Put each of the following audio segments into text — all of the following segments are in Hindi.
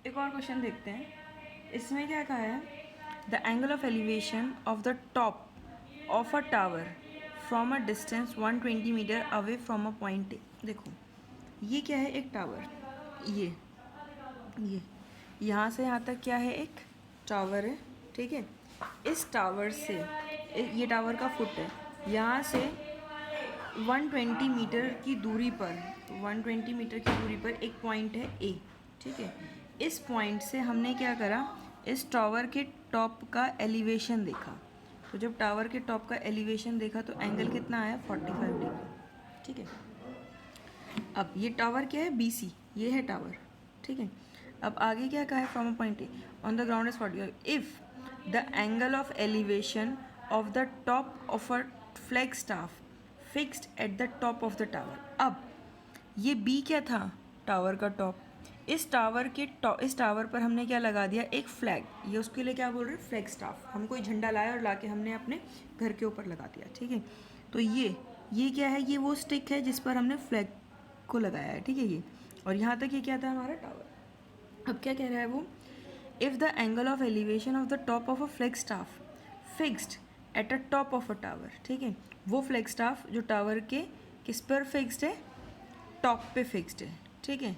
एक और क्वेश्चन देखते हैं। इसमें क्या कहा है, the angle of elevation of the top of a tower from a distance 120 metre away from a point A. देखो ये क्या है, एक टावर, ये यहाँ से यहाँ तक क्या है, एक टावर है, ठीक है। इस टावर से ये टावर का फुट है, यहाँ से 120 मीटर की दूरी पर 120 मीटर की दूरी पर एक पॉइंट है ए, ठीक है। इस पॉइंट से हमने क्या करा, इस टावर के टॉप का एलिवेशन देखा। तो जब टावर के टॉप का एलिवेशन देखा तो एंगल कितना आया, 45 डिग्री, ठीक है। अब ये टावर क्या है, BC, ये है टावर, ठीक है। अब आगे क्या कहा है, from a point A on the ground is 45 if the angle of elevation of the top of a flag staff fixed at the top of the tower. अब ये B क्या था, टावर का टॉप। इस टावर पर हमने क्या लगा दिया, एक फ्लैग। ये उसके लिए क्या बोल रहे हैं, फ्लैग स्टाफ। हम कोई झंडा लाया और लाके हमने अपने घर के ऊपर लगा दिया, ठीक है। तो ये क्या है, ये वो स्टिक है जिस पर हमने फ्लैग को लगाया है, ठीक है ये। और यहाँ तक ये क्या था, हमारा टावर। अब क्या कह रहा है वो, if the angle of elevation of the top of a flag staff fixed at a top of a tower, ठीक है। वो फ्लैग स्टाफ जो टावर के किस पर फिक्स्ड है, टॉप पे फिक्स्ड है, ठीक है।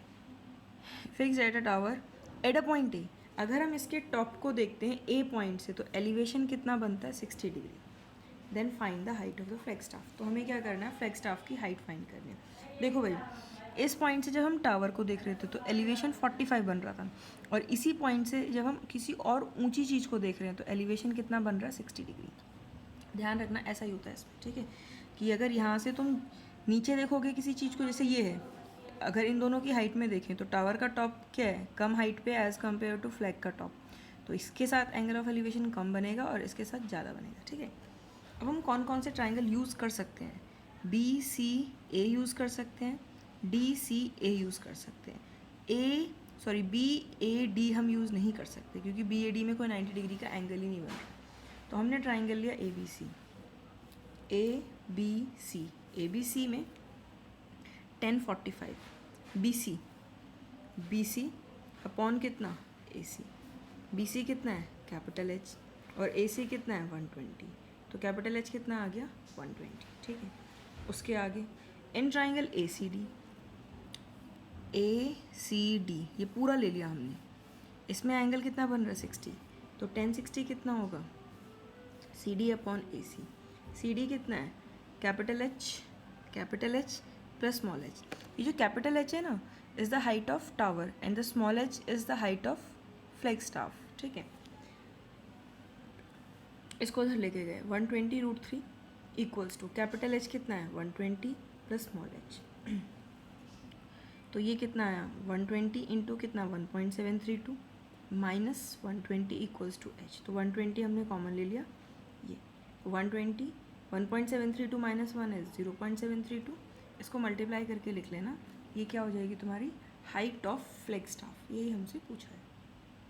Fixed at a tower at a point ए। अगर हम इसके टॉप को देखते हैं ए पॉइंट से तो एलिवेशन कितना बनता है, 60 degree. Then find the height of the flag staff. तो हमें क्या करना है, फ्लैग स्टाफ की हाइट फाइंड करनी है। देखो भाई, इस पॉइंट से जब हम टावर को देख रहे थे तो एलिवेशन 45 बन रहा था, और इसी पॉइंट से जब हम किसी और ऊंची चीज़ को देख रहे हैं तो एलिवेशन कितना बन रहा है, 60 डिग्री। ध्यान रखना, ऐसा ही होता है इसमें, ठीक है। कि अगर यहाँ से तुम नीचे देखोगे किसी चीज़ को, जैसे ये है, अगर इन दोनों की हाइट में देखें तो टावर का टॉप क्या है, कम हाइट पे एज़ कम्पेयर टू फ्लैग का टॉप, तो इसके साथ एंगल ऑफ एलिवेशन कम बनेगा और इसके साथ ज़्यादा बनेगा, ठीक है। अब हम कौन कौन से ट्राइंगल यूज़ कर सकते हैं, BCA यूज़ कर सकते हैं, DCA यूज़ कर सकते हैं, BAD हम यूज़ नहीं कर सकते क्योंकि BAD में कोई 90 डिग्री का एंगल ही नहीं बन रहा। तो हमने ट्राइंगल लिया ABC में 1045, BC अपॉन कितना, AC। BC कितना है, कैपिटल H, और AC कितना है, 120। तो कैपिटल H कितना आ गया, 120, ठीक है। उसके आगे इन ट्राइंगल ACD ये पूरा ले लिया हमने। इसमें एंगल कितना बन रहा है, 60। तो 1060 कितना होगा, CD अपॉन AC। CD कितना है, capital H plus small h। ये जो कैपिटल H है ना, is the height of tower and the small h is the height of flag staff, ठीक है। इसको उधर लेके गए, 120√3 इक्वल्स टू कैपिटल H कितना है, 120 प्लस स्मॉल h। तो ये कितना आया, 120 इंटू कितना, 1.732 माइनस 120 इक्वल्स टू h। तो 120 हमने कॉमन ले लिया, ये 120 1.732 माइनस 1 है 0.732। इसको मल्टीप्लाई करके लिख लेना, ये क्या हो जाएगी तुम्हारी हाइट ऑफ फ्लैग स्टाफ, यही हमसे पूछा है।